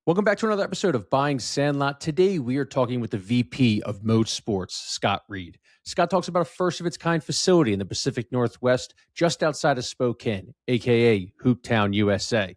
Welcome back to another episode of Buying Sandlot. Today, we are talking with the VP of MØDE Sports, Scott Reed. Scott talks about a first-of-its-kind facility in the Pacific Northwest, just outside of Spokane, a.k.a. Hooptown, USA.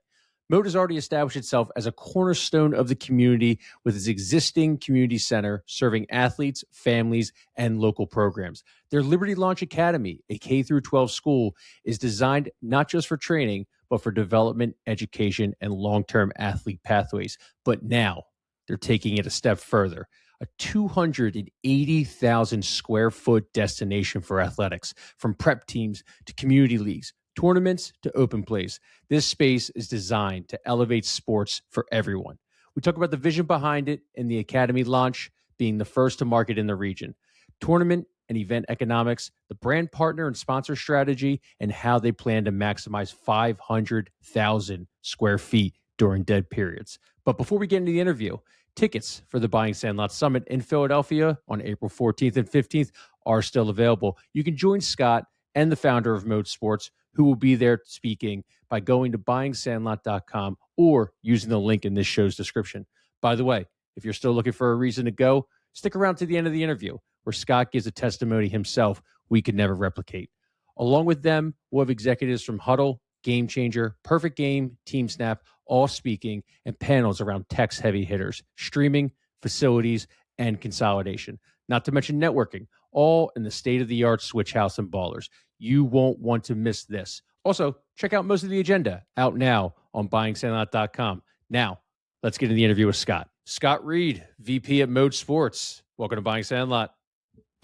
MØDE has already established itself as a cornerstone of the community with its existing community center serving athletes, families, and local programs. Their Liberty Launch Academy, a K-12 school, is designed not just for training, but for development, education, and long-term athlete pathways. But now they're taking it a step further. A 280,000 square foot destination for athletics, from prep teams to community leagues, tournaments to open plays. This space is designed to elevate sports for everyone. We talk about the vision behind it and the academy launch being the first to market in the region. Tournament and event economics, the brand partner and sponsor strategy, and how they plan to maximize 500,000 square feet during dead periods. But before we get into the interview, tickets for the Buying Sandlot Summit in Philadelphia on April 14th and 15th are still available. You can join Scott and the founder of MØDE Sports, who will be there speaking, by going to buyingsandlot.com or using the link in this show's description. By the way, if you're still looking for a reason to go, stick around to the end of the interview, where Scott gives a testimony himself we could never replicate. Along with them, we'll have executives from Huddle, Game Changer, Perfect Game, Team Snap, all speaking, and panels around tech's heavy hitters, streaming, facilities, and consolidation. Not to mention networking, all in the state-of-the-art Switch House and Ballers. You won't want to miss this. Also, check out most of the agenda out now on buyingsandlot.com. Now, let's get into the interview with Scott. Scott Reed, VP at MØDE Sports. Welcome to Buying Sandlot.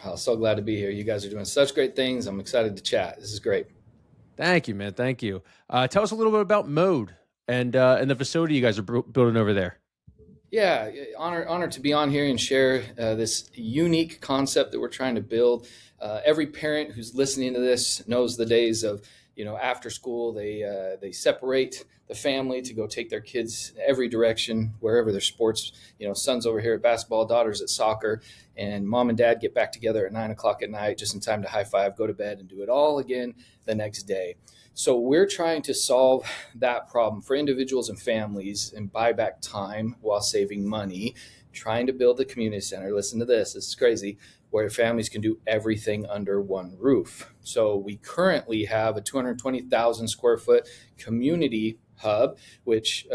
Oh, so glad to be here. You guys are doing such great things. I'm excited to chat. This is great. Thank you, man. Thank you. Tell us a little bit about MØDE and the facility you guys are building over there. Yeah, honored to be on here and share this unique concept that we're trying to build. Every parent who's listening to this knows the days of, after school, they separate the family to go take their kids every direction, wherever their sports, son's over here at basketball, daughter's at soccer, and mom and dad get back together at 9:00 at night, just in time to high five, go to bed, and do it all again the next day. So we're trying to solve that problem for individuals and families and buy back time while saving money, trying to build a community center. Listen to this is crazy, where families can do everything under one roof. So we currently have a 220,000 square foot community hub, which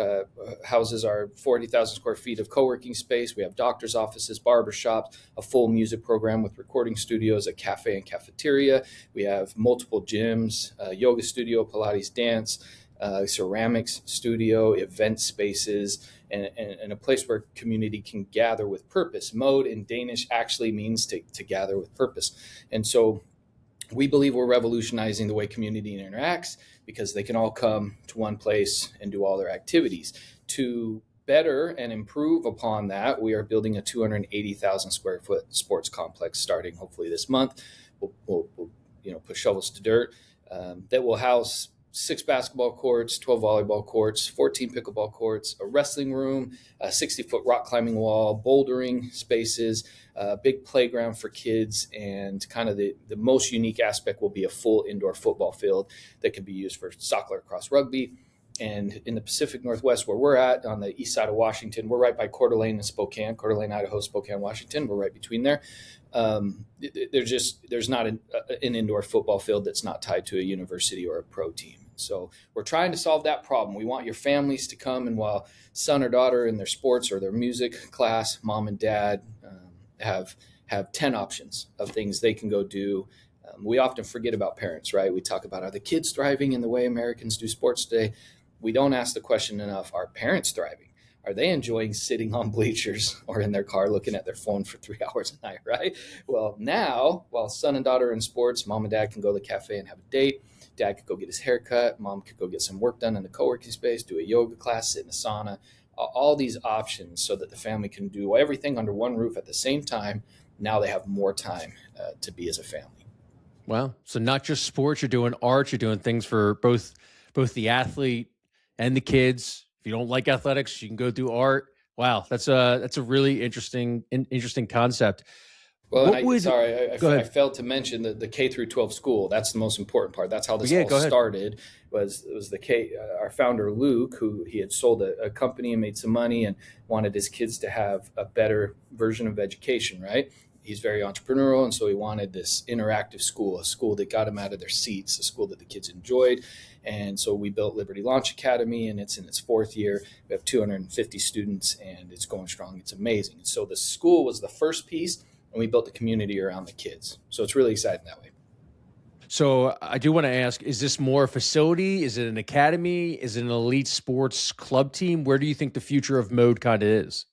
houses our 40,000 square feet of co-working space. We have doctor's offices, barbershops, a full music program with recording studios, a cafe and cafeteria. We have multiple gyms, a yoga studio, Pilates dance, ceramics studio, event spaces, and a place where community can gather with purpose. MØDE in Danish actually means to gather with purpose. And so we believe we're revolutionizing the way community interacts, because they can all come to one place and do all their activities. To better and improve upon that, we are building a 280,000 square foot sports complex starting hopefully this month. We'll put shovels to dirt, that will house 6 basketball courts, 12 volleyball courts, 14 pickleball courts, a wrestling room, a 60-foot rock climbing wall, bouldering spaces, a big playground for kids, and kind of the most unique aspect will be a full indoor football field that can be used for soccer, lacrosse, rugby. And in the Pacific Northwest, where we're at, on the east side of Washington, we're right by Coeur d'Alene and Spokane, Idaho, Spokane, Washington. We're right between there. There's not an indoor football field that's not tied to a university or a pro team. So we're trying to solve that problem. We want your families to come, and while son or daughter in their sports or their music class, mom and dad have 10 options of things they can go do. We often forget about parents, right? We talk about, are the kids thriving in the way Americans do sports today? We don't ask the question enough, are parents thriving? Are they enjoying sitting on bleachers or in their car looking at their phone for 3 hours a night, right? Well, now, while son and daughter are in sports, mom and dad can go to the cafe and have a date. Dad could go get his hair cut. Mom could go get some work done in the co-working space, do a yoga class, sit in a sauna. All these options so that the family can do everything under one roof at the same time. Now they have more time to be as a family. Wow. So not just sports, you're doing art, you're doing things for both the athlete and the kids. If you don't like athletics, you can go do art. Wow, that's a really interesting concept. Well, and What would go I ahead? failed to mention the K through 12 school. That's the most important part. That's how this Yeah, all go ahead. started. Was the our founder Luke, who he had sold a company and made some money and wanted his kids to have a better version of education. Right? He's very entrepreneurial, and so he wanted this interactive school, a school that got them out of their seats, a school that the kids enjoyed. And so we built Liberty Launch Academy, and it's in its fourth year. We have 250 students, and it's going strong. It's amazing. And so the school was the first piece, and we built the community around the kids. So it's really exciting that way. So I do want to ask, is this more a facility? Is it an academy? Is it an elite sports club team? Where do you think the future of Mode kind of is?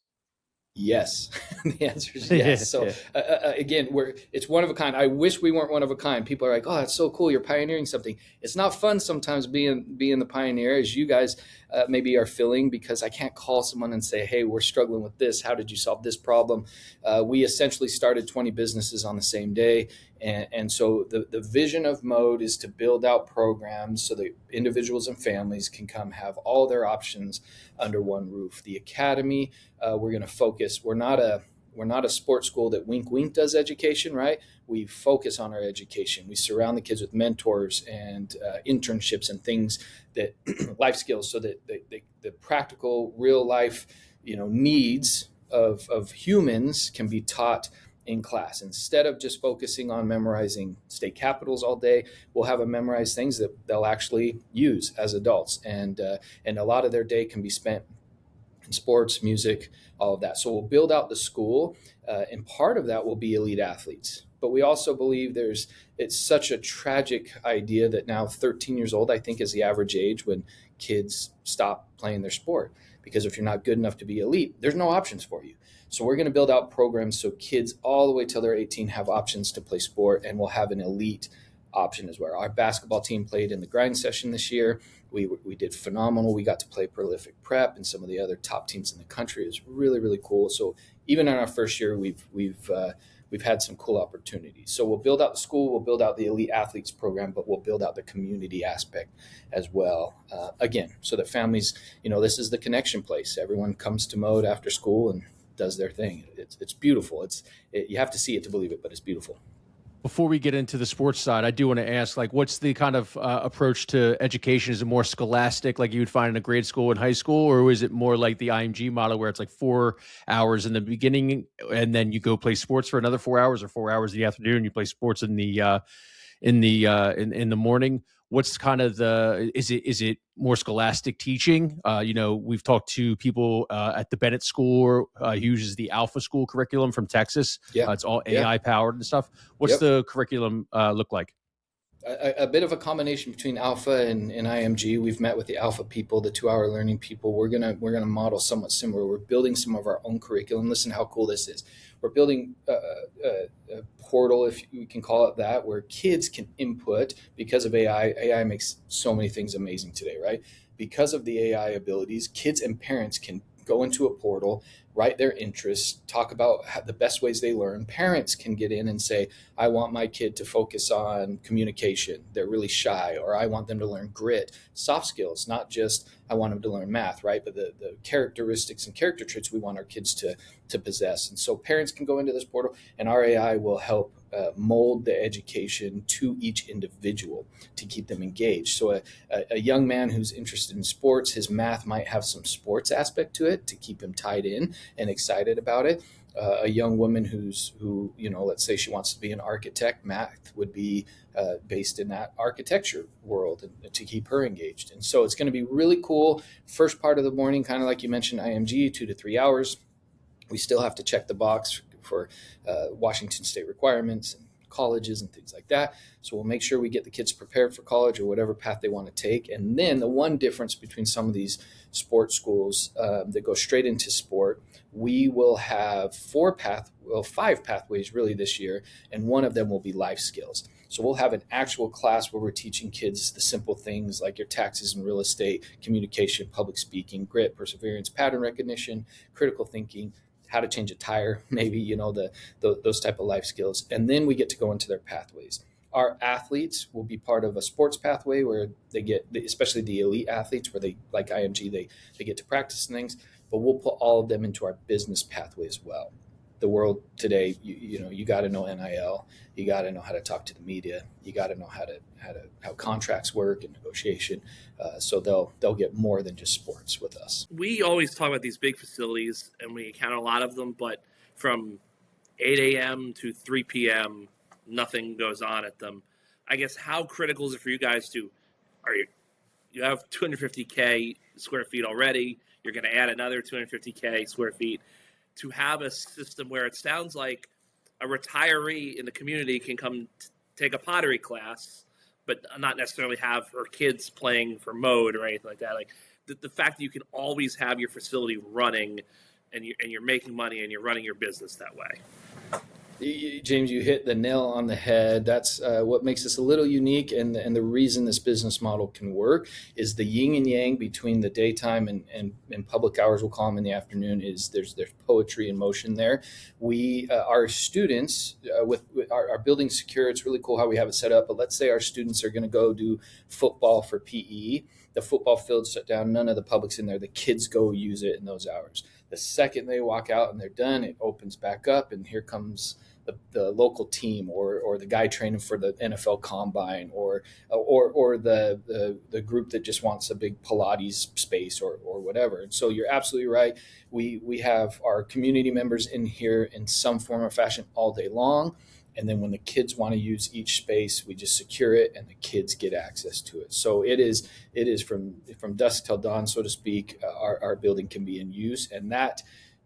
Yes, the answer is Yeah, yes. So yeah. again, it's one of a kind. I wish we weren't one of a kind. People are like, "Oh, that's so cool! You're pioneering something." It's not fun sometimes being the pioneer, as you guys maybe are feeling, because I can't call someone and say, "Hey, we're struggling with this. How did you solve this problem?" We essentially started 20 businesses on the same day, and so the vision of Mode is to build out programs so that individuals and families can come have all their options under one roof. The academy, we're going to focus. We're not a sports school that wink wink does education, right? We focus on our education. We surround the kids with mentors and internships and things that life skills, so that the practical real life needs of humans can be taught in class. Instead of just focusing on memorizing state capitals all day, we'll have them memorize things that they'll actually use as adults, and a lot of their day can be spent sports, music, all of that. So we'll build out the school, and part of that will be elite athletes. But we also believe it's such a tragic idea that now 13 years old, I think, is the average age when kids stop playing their sport. Because if you're not good enough to be elite, there's no options for you. So we're going to build out programs so kids all the way till they're 18 have options to play sport, and we'll have an elite option as well. Our basketball team played in the grind session this year. We did phenomenal. We got to play prolific prep and some of the other top teams in the country. It was really, really cool. So even in our first year, we've had some cool opportunities. So we'll build out the school, we'll build out the elite athletes program, but we'll build out the community aspect as well. Again, so that families, this is the connection place. Everyone comes to Mode after school and does their thing. It's beautiful. You have to see it to believe it, but it's beautiful. Before we get into the sports side, I do want to ask, like, what's the kind of approach to education? Is it more scholastic, like you would find in a grade school and high school, or is it more like the IMG model, where it's like 4 hours in the beginning, and then you go play sports for another 4 hours, or 4 hours in the afternoon, you play sports in the morning? What's kind of is it more scholastic teaching? We've talked to people at the Bennett School, who uses the Alpha School curriculum from Texas. Yeah. It's all Yeah. AI powered and stuff. What's Yep. the curriculum look like? A bit of a combination between Alpha and IMG. We've met with the Alpha people, the 2 hour learning people. We're gonna model somewhat similar. We're building some of our own curriculum. Listen how cool this is. We're building a portal, if you can call it that, where kids can input because of AI. AI makes so many things amazing today, right? Because of the AI abilities, kids and parents can go into a portal, write their interests, talk about the best ways they learn. Parents can get in and say, I want my kid to focus on communication. They're really shy, or I want them to learn grit, soft skills, not just I want them to learn math, right? But the characteristics and character traits we want our kids to possess. And so parents can go into this portal, and our AI will help mold the education to each individual to keep them engaged. So a young man who's interested in sports, his math might have some sports aspect to it to keep him tied in and excited about it. A young woman who let's say she wants to be an architect, math would be based in that architecture world, and to keep her engaged. And so it's going to be really cool. First part of the morning, kind of like you mentioned, IMG, 2 to 3 hours. We still have to check the box for Washington State requirements and colleges and things like that. So we'll make sure we get the kids prepared for college or whatever path they want to take. And then the one difference between some of these sports schools that go straight into sport, we will have 5 pathways really this year, and one of them will be life skills. So we'll have an actual class where we're teaching kids the simple things like your taxes and real estate, communication, public speaking, grit, perseverance, pattern recognition, critical thinking, how to change a tire, maybe, those type of life skills. And then we get to go into their pathways. Our athletes will be part of a sports pathway where they get, especially the elite athletes, where they, like IMG, they get to practice things, but we'll put all of them into our business pathway as well. the world today, you got to know NIL, you got to know how to talk to the media, you got to know how contracts work and negotiation. So they'll get more than just sports with us. We always talk about these big facilities, and we encounter a lot of them, but from 8 a.m. to 3 p.m., nothing goes on at them. I guess how critical is it for you guys you have 250K square feet already, you're going to add another 250K square feet, to have a system where it sounds like a retiree in the community can come take a pottery class, but not necessarily have her kids playing for MØDE or anything like that. Like the fact that you can always have your facility running and you're making money and you're running your business that way. James, you hit the nail on the head. That's what makes us a little unique, and the reason this business model can work is the yin and yang between the daytime and public hours, we'll call them, in the afternoon. Is there's poetry in motion there. We our students with our building secure. It's really cool how we have it set up. But let's say our students are going to go do football for PE. The football field's shut down. None of the public's in there. The kids go use it in those hours. The second they walk out and they're done, it opens back up, and here comes the local team or the guy training for the NFL combine or the group that just wants a big Pilates space or whatever. And so you're absolutely right. We have our community members in here in some form or fashion all day long. And then when the kids want to use each space, we just secure it and the kids get access to it. So it is from dusk till dawn, so to speak. Our building can be in use, and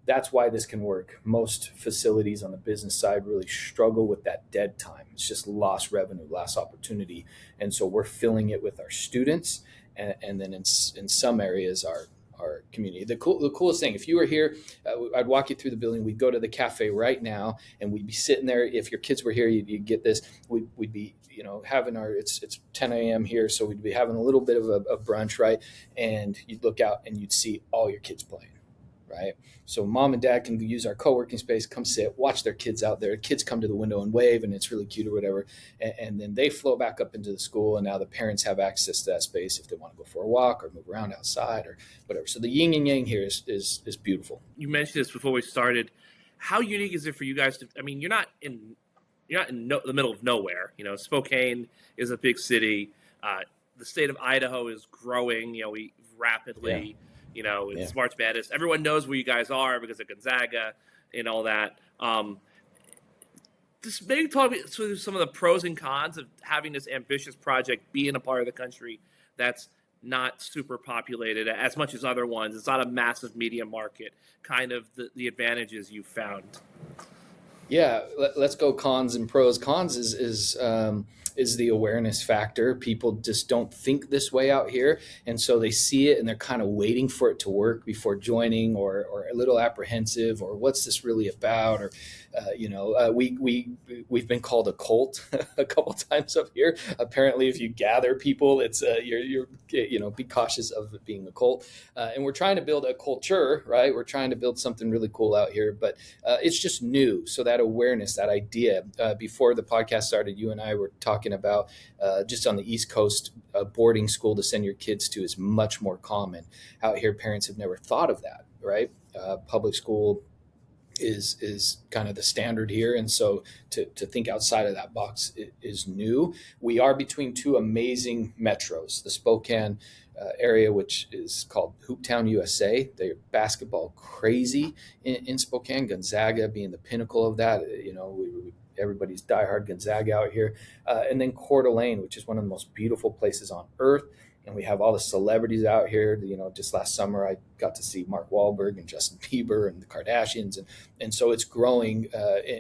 that's why this can work. Most facilities on the business side really struggle with that dead time. It's just lost revenue, lost opportunity. And so we're filling it with our students, and then in some areas our community. The coolest thing, if you were here, I'd walk you through the building. We'd go to the cafe right now, and we'd be sitting there. If your kids were here, you'd get this. We'd be having it's 10 a.m. here, so we'd be having a little bit of a brunch, right? And you'd look out and you'd see all your kids playing. Right. So mom and dad can use our co-working space, come sit, watch their kids out there. Kids come to the window and wave, and it's really cute or whatever. And then they flow back up into the school, and now the parents have access to that space if they want to go for a walk or move around outside or whatever. So the yin and yang here is beautiful. You mentioned this before we started. How unique is it for you guys you're not in the middle of nowhere. Spokane is a big city. The state of Idaho is growing, we rapidly. Yeah. It's March Madness. Everyone knows where you guys are because of Gonzaga and all that. Just maybe talk me through some of the pros and cons of having this ambitious project be in a part of the country that's not super populated as much as other ones. It's not a massive media market, kind of the advantages you've found. Yeah, let's go cons and pros. Cons is the awareness factor. People just don't think this way out here, and so they see it and they're kind of waiting for it to work before joining, or a little apprehensive, or what's this really about, or we've been called a cult a couple times up here. Apparently, if you gather people, it's you're be cautious of it being a cult. And we're trying to build a culture, right? We're trying to build something really cool out here, but it's just new. So that awareness, that idea. Before the podcast started, you and I were talking about just on the East Coast, a boarding school to send your kids to is much more common out here. Parents have never thought of that, right? Public school is kind of the standard here, and so to think outside of that box is new. We are between two amazing metros, the Spokane area, which is called Hooptown, USA. They're basketball crazy in Spokane, Gonzaga being the pinnacle of that. Everybody's diehard Gonzaga out here, and then Coeur d'Alene, which is one of the most beautiful places on earth. And we have all the celebrities out here. Just last summer, I got to see Mark Wahlberg and Justin Bieber and the Kardashians. And so it's growing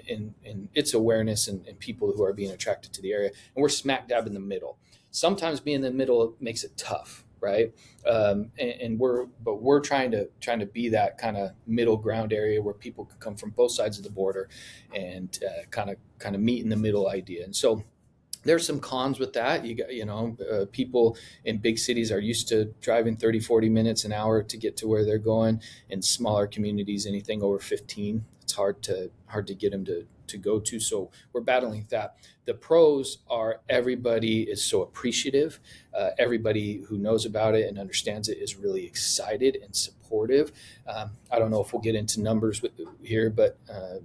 in its awareness and people who are being attracted to the area. And we're smack dab in the middle. Sometimes being in the middle makes it tough, right? We're trying to be that kind of middle ground area where people can come from both sides of the border and kind of meet in the middle idea. And so there's some cons with that. People in big cities are used to driving 30, 40 minutes an hour to get to where they're going. In smaller communities, anything over 15, it's hard to get them to go to. So we're battling that. The pros are everybody is so appreciative. Everybody who knows about it and understands it is really excited and supportive. I don't know if we'll get into numbers here, but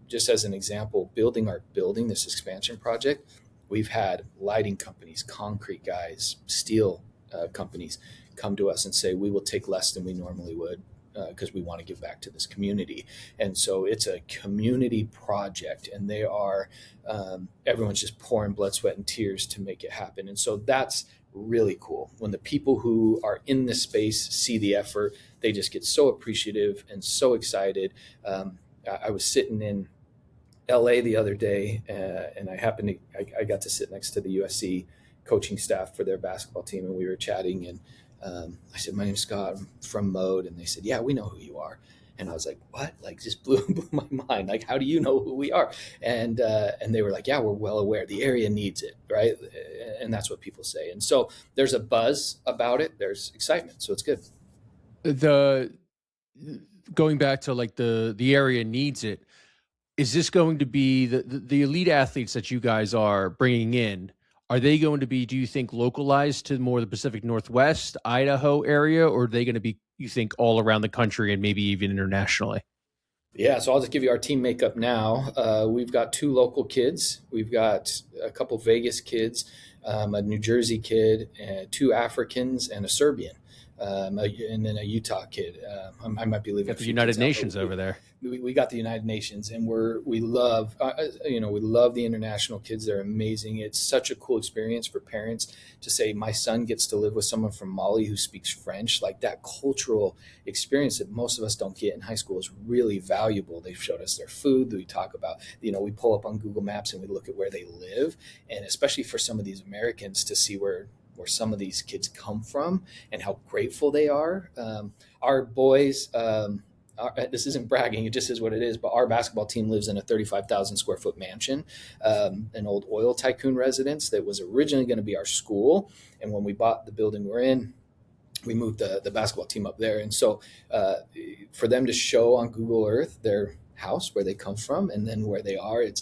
just as an example, building our building, this expansion project, we've had lighting companies, concrete guys, steel companies come to us and say, we will take less than we normally would because we want to give back to this community. And so it's a community project, and they are everyone's just pouring blood, sweat, and tears to make it happen. And so that's really cool. When the people who are in this space see the effort, they just get so appreciative and so excited. I was sitting in LA the other day, and I got to sit next to the USC coaching staff for their basketball team, and we were chatting, and I said, my name's Scott, I'm from MØDE. And they said, yeah, we know who you are. And I was like, what? Like, just blew my mind. Like, how do you know who we are? And they were like, yeah, we're well aware. The area needs it, right? And that's what people say. And so there's a buzz about it. There's excitement. So it's good. Going back to like the area needs it, is this going to be the elite athletes that you guys are bringing in? Are they going to be, do you think, localized to more the Pacific Northwest, Idaho area, or are they going to be, you think, all around the country and maybe even internationally? Yeah, so I'll just give you our team makeup now. We've got 2 local kids. We've got a couple Vegas kids, a New Jersey kid, 2 Africans, and a Serbian, and then a Utah kid. I might be leaving got the United Nations over there. We got the United Nations, and we love we love the international kids. They're amazing. It's such a cool experience for parents to say, my son gets to live with someone from Mali who speaks French. Like, that cultural experience that most of us don't get in high school is really valuable. They've showed us their food. We talk about, we pull up on Google Maps and we look at where they live, and especially for some of these Americans to see where some of these kids come from and how grateful they are. Our boys. This isn't bragging, it just is what it is, but our basketball team lives in a 35,000 square foot mansion, an old oil tycoon residence that was originally going to be our school. And when we bought the building we're in, we moved the basketball team up there. And so for them to show on Google Earth their house, where they come from, and then where they are, it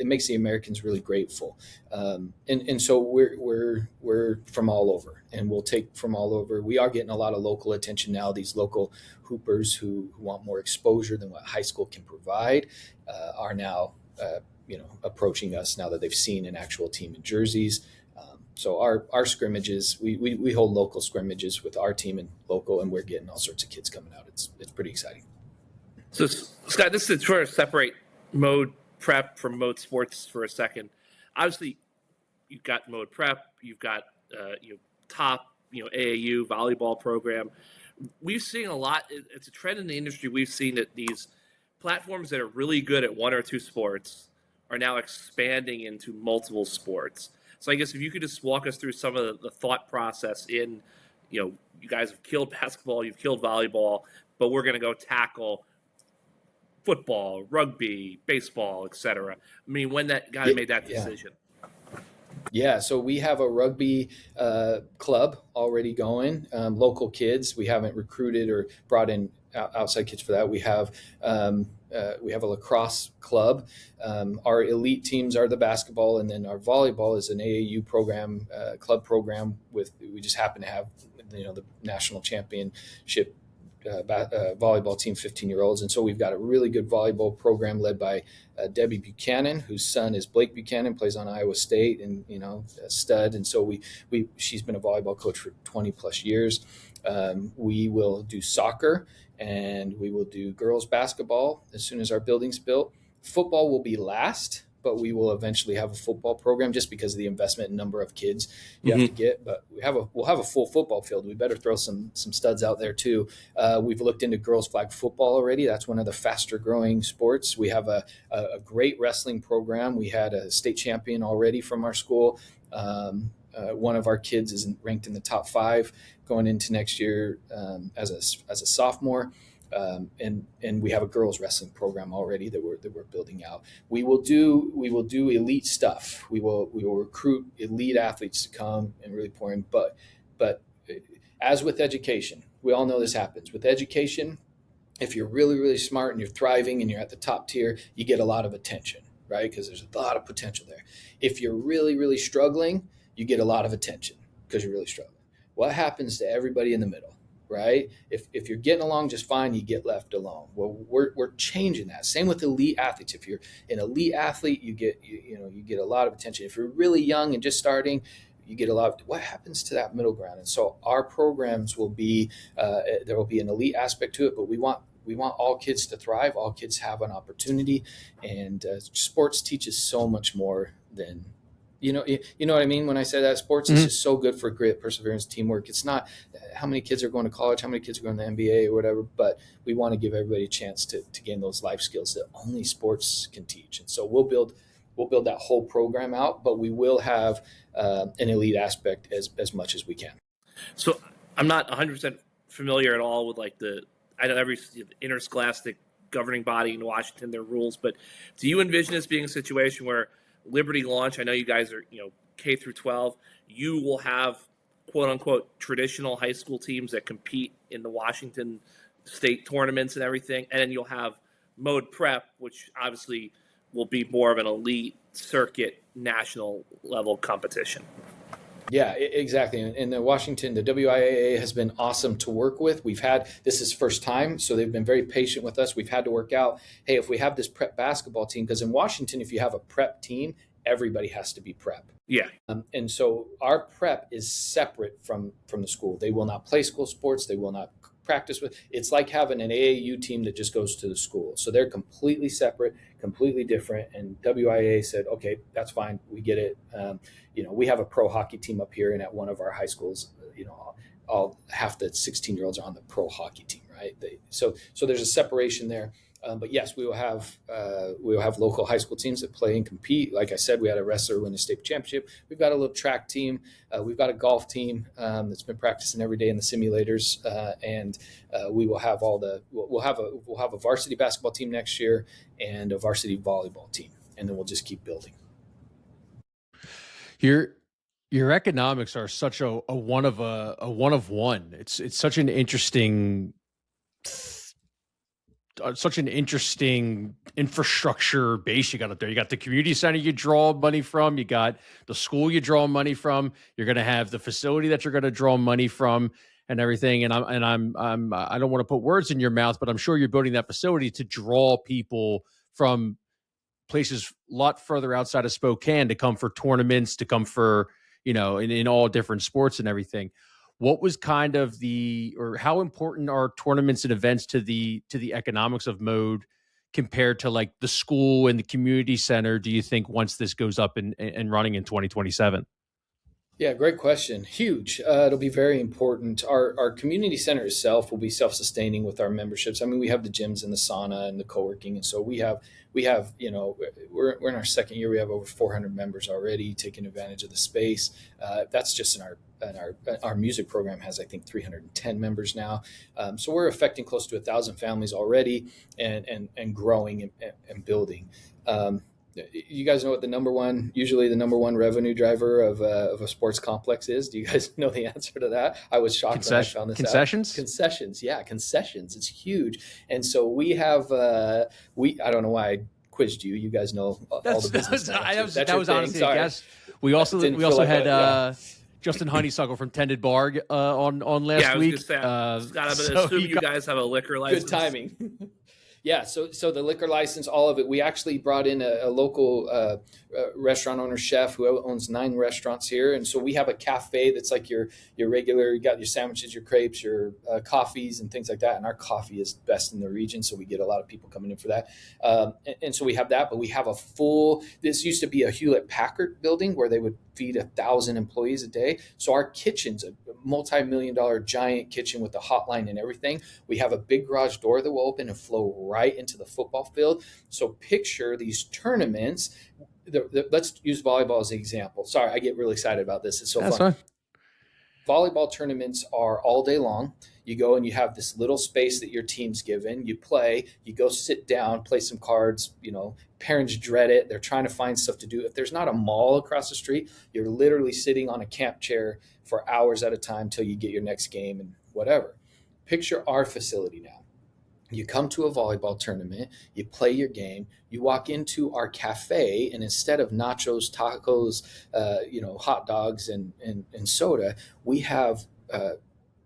makes the Americans really grateful. And so we're from all over, and we'll take from all over. We are getting a lot of local attention now. These local hoopers who want more exposure than what high school can provide are now approaching us now that they've seen an actual team in jerseys. So our scrimmages, we hold local scrimmages with our team and local, and we're getting all sorts of kids coming out. It's pretty exciting. So, Scott, this is to try to separate MØDE Prep from MØDE Sports for a second. Obviously, you've got MØDE Prep, you've got top AAU volleyball program. We've seen a lot. It's a trend in the industry. We've seen that these platforms that are really good at 1 or 2 sports are now expanding into multiple sports. So I guess if you could just walk us through some of the thought process in, you guys have killed basketball, you've killed volleyball, but we're going to go tackle football, rugby, baseball, etc. I mean, when that guy made that decision. Yeah, so we have a rugby club already going, local kids. We haven't recruited or brought in outside kids for that. We have a lacrosse club. Our elite teams are the basketball, and then our volleyball is an AAU program, club program. We just happen to have the national championship volleyball team, 15-year-olds. And so we've got a really good volleyball program led by Debbie Buchanan, whose son is Blake Buchanan, plays on Iowa State, and a stud. And so she's been a volleyball coach for 20 plus years. We will do soccer, and we will do girls basketball as soon as our building's built. Football will be last, but we will eventually have a football program just because of the investment and number of kids you have to get. But we'll have a full football field. We better throw some studs out there too. We've looked into girls flag football already. That's one of the faster growing sports. We have a great wrestling program. We had a state champion already from our school. One of our kids is ranked in the top 5 going into next year as a sophomore. And we have a girls wrestling program already that we're building out. We will do elite stuff. We will recruit elite athletes to come and really pour in. But as with education, we all know this happens with education. If you're really, really smart and you're thriving and you're at the top tier, you get a lot of attention, right? Because there's a lot of potential there. If you're really, really struggling, you get a lot of attention because you're really struggling. What happens to everybody in the middle, right? If you're getting along just fine, you get left alone. Well, we're changing that. Same with elite athletes. If you're an elite athlete, you get a lot of attention. If you're really young and just starting, you get a lot of what happens to that middle ground. And so our programs will be there will be an elite aspect to it, but we want all kids to thrive. All kids have an opportunity, and sports teaches so much more than you know what I mean when I say that. Sports is just so good for grit, perseverance, teamwork. It's not how many kids are going to college, how many kids are going to the NBA or whatever, but we want to give everybody a chance to gain those life skills that only sports can teach. And so we'll build that whole program out, but we will have an elite aspect as much as we can. So I'm not 100% familiar at all with I know every interscholastic governing body in Washington, their rules, but do you envision this being a situation where Liberty Launch, I know you guys are, K through 12, you will have quote unquote traditional high school teams that compete in the Washington state tournaments and everything, and then you'll have MØDE Prep, which obviously will be more of an elite circuit national level competition? Yeah, exactly. And the WIAA has been awesome to work with. This is first time, so they've been very patient with us. We've had to work out, hey, if we have this prep basketball team, because in Washington, if you have a prep team, everybody has to be prep. Yeah. And so our prep is separate from the school. They will not play school sports. They will not practice with. It's like having an AAU team that just goes to the school. So they're completely separate, completely different. And WIAA said, okay, that's fine. We get it. We have a pro hockey team up here, and at one of our high schools, all half the 16-year-olds are on the pro hockey team, right? So there's a separation there. But yes, we will have local high school teams that play and compete. Like I said, we had a wrestler win the state championship. We've got a little track team. We've got a golf team that's been practicing every day in the simulators, and we will have we'll have a varsity basketball team next year and a varsity volleyball team, and then we'll just keep building. Your economics are such a one of one. It's such an interesting infrastructure base you got up there. You got the community center you draw money from. You got the school you draw money from. You're going to have the facility that you're going to draw money from, and everything. And I don't want to put words in your mouth, but I'm sure you're building that facility to draw people from places a lot further outside of Spokane to come for tournaments, to come for in all different sports and everything. What was kind of how important are tournaments and events to the economics of MØDE compared to like the school and the community center, do you think, once this goes up and running in 2027? Yeah, great question. Huge. It'll be very important. Our community center itself will be self-sustaining with our memberships. I mean, we have the gyms and the sauna and the co-working. And so we have, we're in our second year. We have over 400 members already taking advantage of the space. That's just in our music program has, I think, 310 members now. So we're affecting close to 1,000 families already and growing and building. You guys know what the number one revenue driver of a sports complex is? Do you guys know the answer to that? I was shocked when I found this concessions? out. Concessions. Yeah, concessions. It's huge. And so we have, I don't know why I quizzed you. You guys know all the business. That was honestly a guess. We also had Justin Honeysuckle from Tended Bar on last week. Assume you guys have a liquor license. Good timing. Yeah, so the liquor license, all of it. We actually brought in a local restaurant owner, chef, who owns 9 restaurants here, and so we have a cafe that's like your regular. You got your sandwiches, your crepes, your coffees, and things like that. And our coffee is best in the region, so we get a lot of people coming in for that. And so we have that, but we have a full. This used to be a Hewlett Packard building where they would feed 1,000 employees a day. So our kitchen's a multi-million-dollar giant kitchen with a hotline and everything. We have a big garage door that will open and flow right into the football field. So picture these tournaments. Let's use volleyball as an example. Sorry, I get really excited about this. It's so fun. Fine. Volleyball tournaments are all day long. You go and you have this little space that your team's given. You play, you go sit down, play some cards. Parents dread it. They're trying to find stuff to do. If there's not a mall across the street, you're literally sitting on a camp chair for hours at a time till you get your next game and whatever. Picture our facility now. You come to a volleyball tournament, you play your game, you walk into our cafe, and instead of nachos, tacos, hot dogs, and soda, we have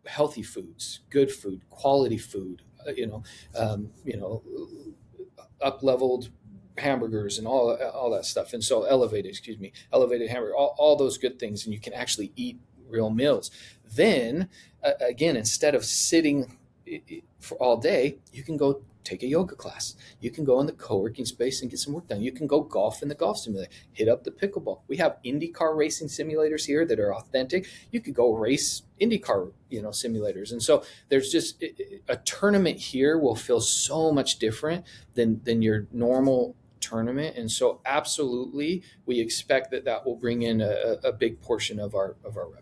healthy foods, good food, quality food, up leveled hamburgers and all that stuff. And so elevated hamburger, all those good things. And you can actually eat real meals. Then again, instead of sitting for all day, you can go take a yoga class. You can go in the co-working space and get some work done. You can go golf in the golf simulator, hit up the pickleball. We have IndyCar racing simulators here that are authentic. You could go race IndyCar, simulators. And so there's just a tournament here will feel so much different than your normal tournament. And so absolutely, we expect that will bring in a big portion of our revenue.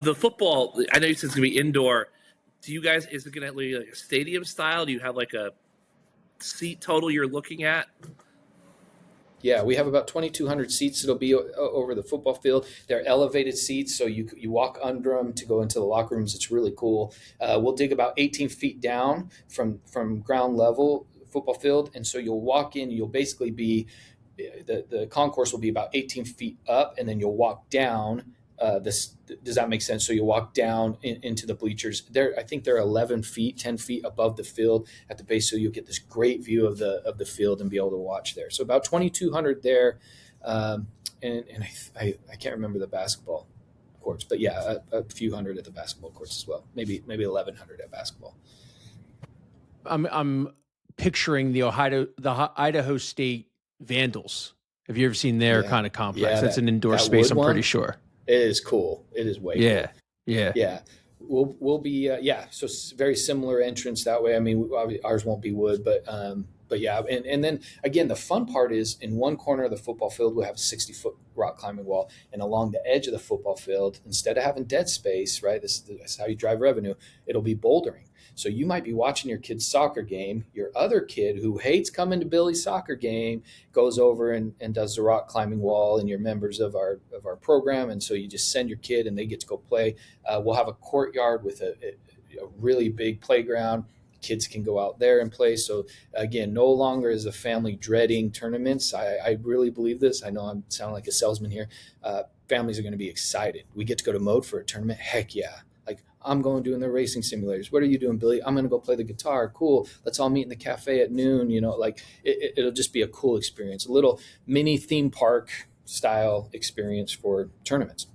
The football, I know you said it's going to be indoor. Do you guys, is it going to be like a stadium style? Do you have like a seat total you're looking at? Yeah, we have about 2,200 seats that'll be over the football field. They're elevated seats, so you walk under them to go into the locker rooms. It's really cool. We'll dig about 18 feet down from ground level football field, and so you'll walk in. You'll basically be the concourse will be about 18 feet up, and then you'll walk down. Does that make sense? So you walk down into the bleachers. I think they're 10 feet above the field at the base, so you'll get this great view of the field and be able to watch there. So about 2,200 there, and I can't remember the basketball courts, but yeah, a few hundred at the basketball courts as well. Maybe 1,100 at basketball. I'm picturing the Idaho State Vandals. Have you ever seen their kind of complex? That's an indoor space, I'm pretty sure. It is cool. It is way cool. Yeah. We'll be so very similar entrance that way. I mean, ours won't be wood, but yeah. And then again, the fun part is in one corner of the football field we'll have a 60-foot rock climbing wall, and along the edge of the football field, instead of having dead space, right? That's how you drive revenue. It'll be bouldering. So you might be watching your kid's soccer game. Your other kid who hates coming to Billy's soccer game goes over and does the rock climbing wall, and you're members of our program. And so you just send your kid and they get to go play. We'll have a courtyard with a really big playground. Kids can go out there and play. So again, no longer is the family dreading tournaments. I really believe this. I know I'm sounding like a salesman here. Families are going to be excited. We get to go to MØDE for a tournament. Heck yeah. Like, I'm going doing the racing simulators. What are you doing, Billy? I'm going to go play the guitar. Cool. Let's all meet in the cafe at noon. It'll just be a cool experience, a little mini theme park style experience for tournaments.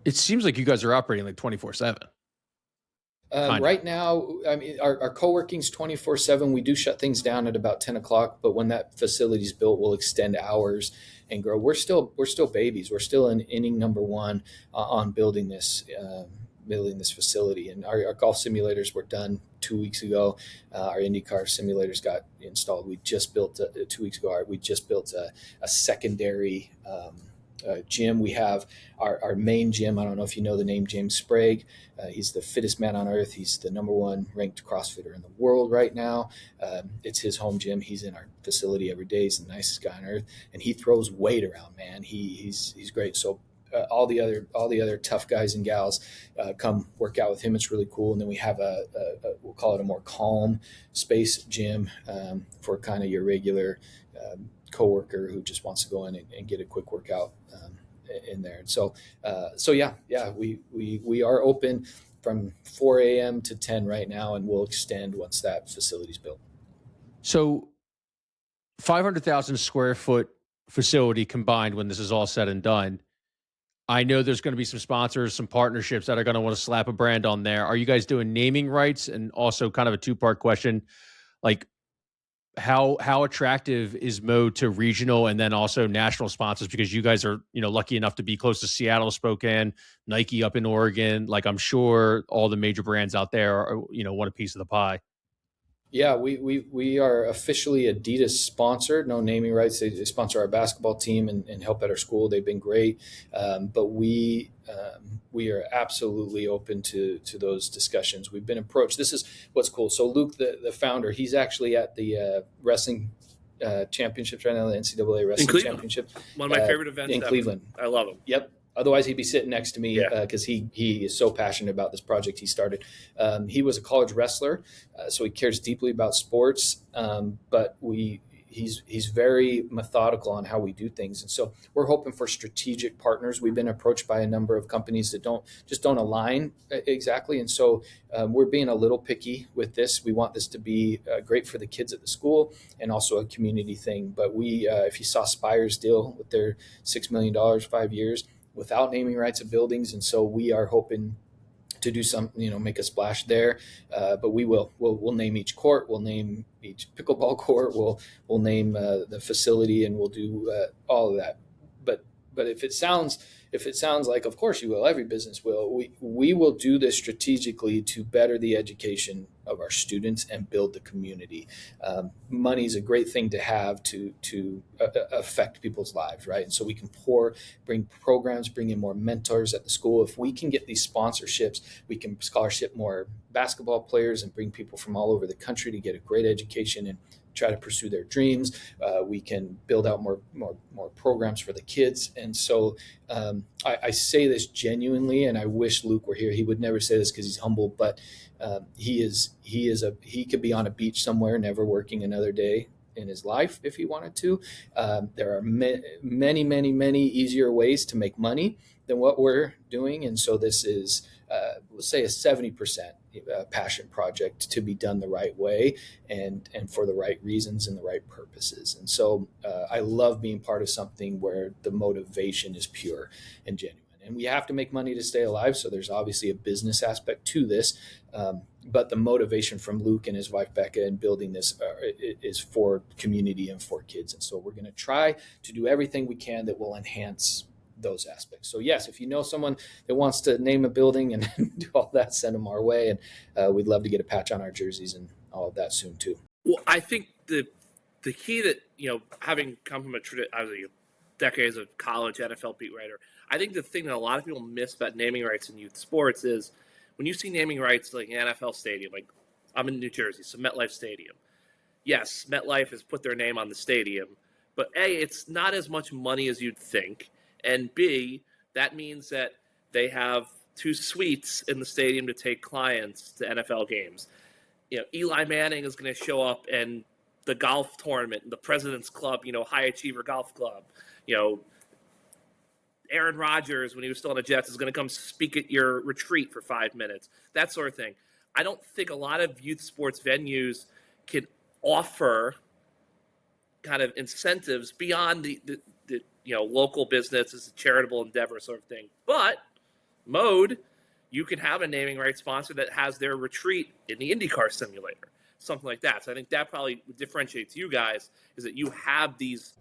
It seems like you guys are operating like 24/7. Right now, I mean, our co-working's 24/7. We do shut things down at about 10 o'clock, but when that facility's built, we'll extend hours and grow. We're still babies. We're still in inning number one on building this facility. And our golf simulators were done 2 weeks ago. Our IndyCar simulators got installed. We just built 2 weeks ago. We just built a secondary gym. We have our main gym. I don't know if you know the name James Sprague. He's the fittest man on earth. He's the number one ranked CrossFitter in the world right now. It's his home gym. He's in our facility every day. He's the nicest guy on earth, and he throws weight around, man. He's great. So all the other tough guys and gals come work out with him. It's really cool. And then we have we'll call it a more calm space gym for kind of your regular coworker who just wants to go in and get a quick workout in there. And so we are open from 4 a.m. to 10 right now, and we'll extend once that facility's built. So 500,000 square foot facility combined when this is all said and done. I know there's going to be some sponsors, some partnerships that are going to want to slap a brand on there. Are you guys doing naming rights? And also kind of a two-part question, like how attractive is MØDE to regional and then also national sponsors? Because you guys are, lucky enough to be close to Seattle, Spokane, Nike up in Oregon. Like, I'm sure all the major brands out there are, want a piece of the pie. Yeah, we are officially Adidas sponsored. No naming rights. They sponsor our basketball team and help at our school. They've been great, but we are absolutely open to those discussions. We've been approached. This is what's cool. So Luke, the founder, he's actually at the wrestling championships right now, the NCAA wrestling championship. One of my favorite events in Cleveland. I love them. Yep. Otherwise, he'd be sitting next to me because he is so passionate about this project he started. He was a college wrestler, so he cares deeply about sports. But he's very methodical on how we do things, and so we're hoping for strategic partners. We've been approached by a number of companies that don't align exactly, and so we're being a little picky with this. We want this to be great for the kids at the school and also a community thing. But if you saw Spire's deal with their $6 million, 5 years, without naming rights of buildings, and so we are hoping to do some, make a splash there. But we'll name each court, we'll name each pickleball court, we'll name the facility, and we'll do all of that. But if it sounds like, of course you will, every business will, we will do this strategically to better the education of our students and build the community. Money is a great thing to have to affect people's lives, right? And so we can bring programs, bring in more mentors at the school. If we can get these sponsorships, we can scholarship more basketball players and bring people from all over the country to get a great education and try to pursue their dreams. We can build out more programs for the kids. And so I say this genuinely, and I wish Luke were here. He would never say this because he's humble, but he could be on a beach somewhere, never working another day in his life if he wanted to. There are many easier ways to make money than what we're doing. And so this is, let's say, a 70% passion project to be done the right way and for the right reasons and the right purposes. And so I love being part of something where the motivation is pure and genuine. And we have to make money to stay alive, so there's obviously a business aspect to this. But the motivation from Luke and his wife Becca in building this is for community and for kids. And so we're going to try to do everything we can that will enhance those aspects. So yes, if you know someone that wants to name a building and do all that, send them our way. And we'd love to get a patch on our jerseys and all of that soon too. Well, I think the key that, having come from decades of college NFL beat writer, I think the thing that a lot of people miss about naming rights in youth sports is when you see naming rights like an NFL stadium, like I'm in New Jersey, so MetLife Stadium. Yes, MetLife has put their name on the stadium, but A, it's not as much money as you'd think. And B, that means that they have 2 suites in the stadium to take clients to NFL games. Eli Manning is going to show up in the golf tournament, the President's Club, High Achiever Golf Club. Aaron Rodgers, when he was still on the Jets, is going to come speak at your retreat for 5 minutes, that sort of thing. I don't think a lot of youth sports venues can offer kind of incentives beyond the local business as a charitable endeavor sort of thing. But MØDE, you can have a naming rights sponsor that has their retreat in the IndyCar simulator, something like that. So I think that probably differentiates you guys, is that you have these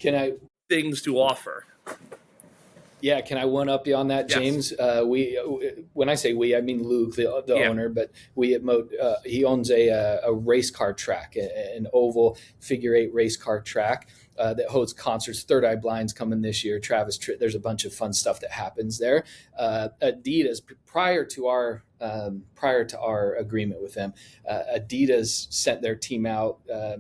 things to offer. Yeah, can I one up you on that, James? Yes. When I say we, I mean Luke, the owner, but we at MØDE, he owns a race car track, an oval figure 8 race car track that hosts concerts. Third Eye Blind's coming this year. There's a bunch of fun stuff that happens there. Adidas, prior to our agreement with them, Adidas sent their team out.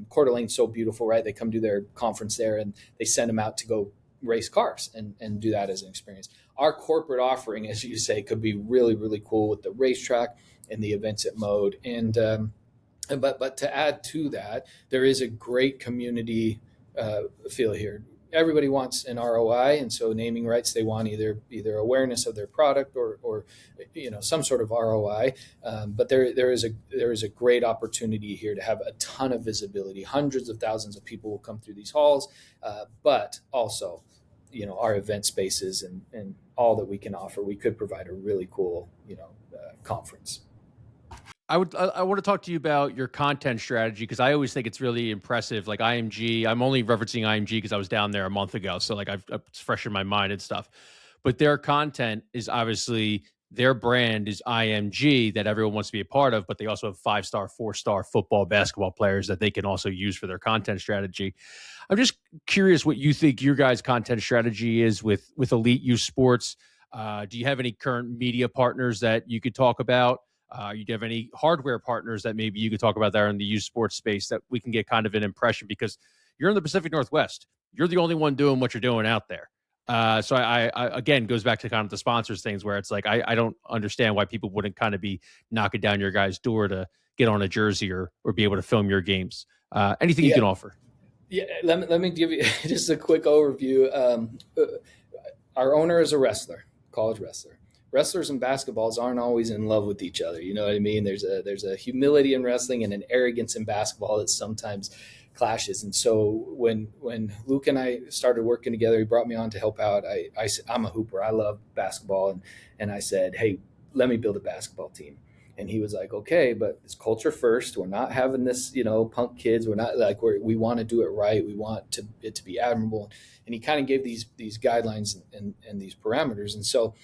Coeur d'Alene's so beautiful, right? They come do their conference there, and they send them out to go race cars and do that as an experience. Our corporate offering, as you say, could be really, really cool with the racetrack and the events at MØDE. And but to add to that, there is a great community feel here. Everybody wants an ROI, and so naming rights, they want either awareness of their product or some sort of ROI. But there is a great opportunity here to have a ton of visibility. Hundreds of thousands of people will come through these halls, but also, our event spaces and all that we can offer. We could provide a really cool, conference. I want to talk to you about your content strategy, because I always think it's really impressive. Like IMG, I'm only referencing IMG because I was down there a month ago, so like it's fresh in my mind and stuff. But their content is obviously, their brand is IMG that everyone wants to be a part of, but they also have 5-star, 4-star football, basketball players that they can also use for their content strategy. I'm just curious what you think your guys' content strategy is with Elite Youth Sports. Do you have any current media partners that you could talk about? You have any hardware partners that maybe you could talk about there in the youth sports space that we can get kind of an impression, because you're in the Pacific Northwest. You're the only one doing what you're doing out there. So I again goes back to kind of the sponsors things where it's like I don't understand why people wouldn't kind of be knocking down your guy's door to get on a jersey or be able to film your games. Anything you Yeah, can offer. yeah. Let me give you just a quick overview. Our owner is a wrestler, college wrestler. Wrestlers and basketballs aren't always in love with each other. You know what I mean? There's a humility in wrestling and an arrogance in basketball that sometimes clashes. And so when Luke and I started working together, he brought me on to help out. I'm a hooper. I love basketball, and I said, hey, let me build a basketball team. And he was like, okay, but it's culture first. We're not having this, punk kids. We're not like we want to do it right. We want it to be admirable. And he kind of gave these guidelines and these parameters. And so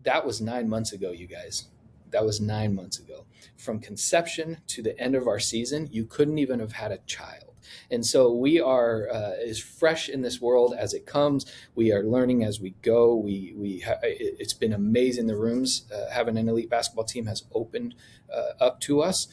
that was 9 months ago, you guys. That was 9 months ago. From conception to the end of our season, you couldn't even have had a child. And so we are as fresh in this world as it comes. We are learning as we go. It's been amazing. The rooms having an elite basketball team has opened up to us,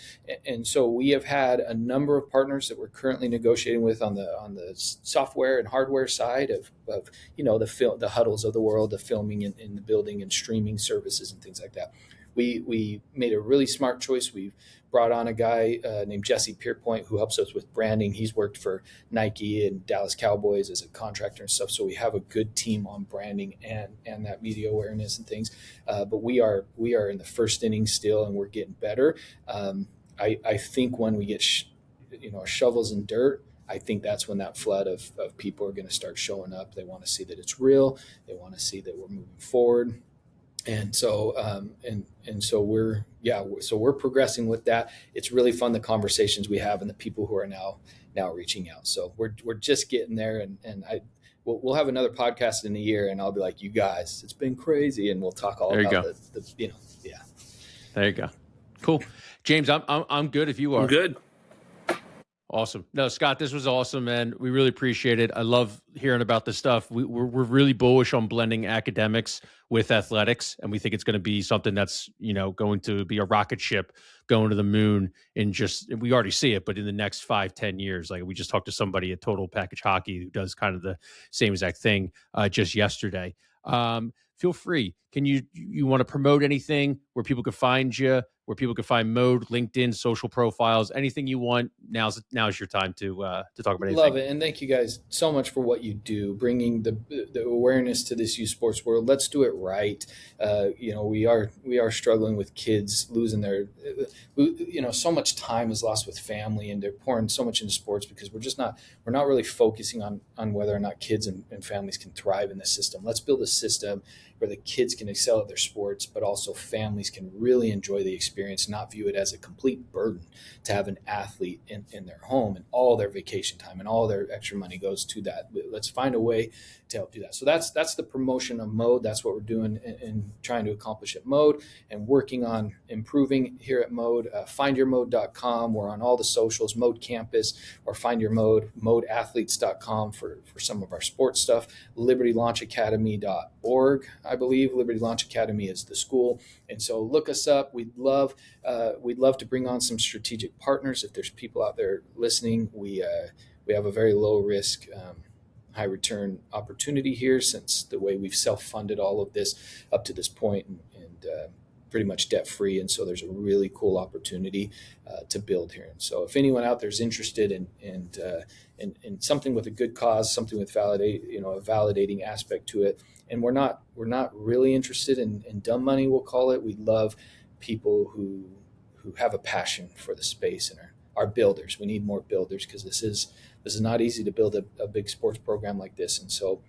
and so we have had a number of partners that we're currently negotiating with on the software and hardware side of the huddles of the world, the filming in the building and streaming services and things like that. We made a really smart choice. We've brought on a guy named Jesse Pierpoint who helps us with branding. He's worked for Nike and Dallas Cowboys as a contractor and stuff. So we have a good team on branding and that media awareness and things. But we are in the first inning still, and we're getting better. I think when we get shovels and dirt, I think that's when that flood of people are going to start showing up. They want to see that it's real. They want to see that we're moving forward. And so, so we're progressing with that. It's really fun, the conversations we have and the people who are now reaching out. So we're just getting there, and we'll have another podcast in a year, and I'll be like, you guys, it's been crazy, and we'll talk all about the. There you go. Cool, James. I'm good if you are. I'm good. Awesome. No, Scott, this was awesome, man. We really appreciate it. I love hearing about this stuff. We're really bullish on blending academics with athletics, and we think it's going to be something that's, going to be a rocket ship going to the moon we already see it, but in the next 5-10 years. Like, we just talked to somebody at Total Package Hockey who does kind of the same exact thing just yesterday. Feel free. Can you want to promote anything where people could find you, where people could find MØDE, LinkedIn, social profiles, anything you want? Now's your time to talk about anything. Love it. And thank you guys so much for what you do, bringing the awareness to this youth sports world. Let's do it right. We are struggling with kids losing their, so much time is lost with family, and they're pouring so much into sports because we're not really focusing on whether or not kids and families can thrive in the system. Let's build a system where the kids can excel at their sports, but also families can really enjoy the experience, not view it as a complete burden to have an athlete in their home, and all their vacation time and all their extra money goes to that. Let's find a way to help do that. So that's the promotion of MØDE. That's what we're doing and trying to accomplish at MØDE, and working on improving here at MØDE. Findyourmode.com. We're on all the socials, MØDE Campus, or Find Your MØDE, MØDEathletes.com for some of our sports stuff. LibertyLaunchAcademy.org, I believe. Liberty Launch Academy is the school. And so look us up. We'd love to bring on some strategic partners. If there's people out there listening, we have a very low risk, high return opportunity here, since the way we've self-funded all of this up to this point, and pretty much debt free. And so there's a really cool opportunity to build here. And so if anyone out there is interested in something with a good cause, something with a validating aspect to it, and we're not really interested in dumb money, we'll call it. We love people who have a passion for the space and are builders. We need more builders, because this is not easy to build a big sports program like this. And so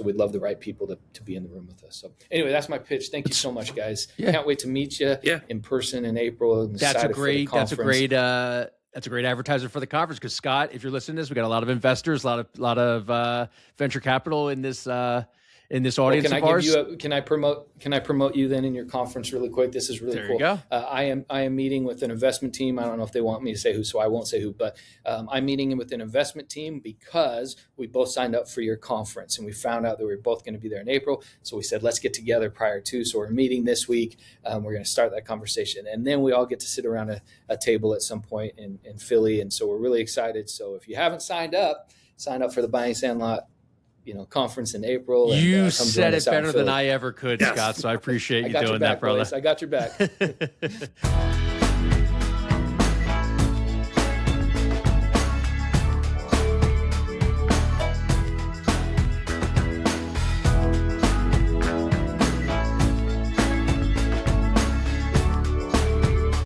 we'd love the right people to be in the room with us. So anyway, that's my pitch. Thank you so much, guys. Yeah. Can't wait to meet you in person in April. That's a great advertiser for the conference, because Scott, if you're listening to this, we got a lot of investors, a lot of venture capital in this audience of ours. Can I promote you then in your conference really quick? This is really cool. There you go. I am meeting with an investment team. I don't know if they want me to say who, so I won't say who, but I'm meeting with an investment team because we both signed up for your conference, and we found out that we were both going to be there in April. So we said, let's get together prior to. So we're meeting this week. We're going to start that conversation, and then we all get to sit around a table at some point in Philly. And so we're really excited. So if you haven't signed up, sign up for the Buying Sandlot conference in April. And, You come said join it us out in better than Philly. I ever could, Yes. Scott. So I appreciate I you got your doing back, that, brother. boys. I got your back.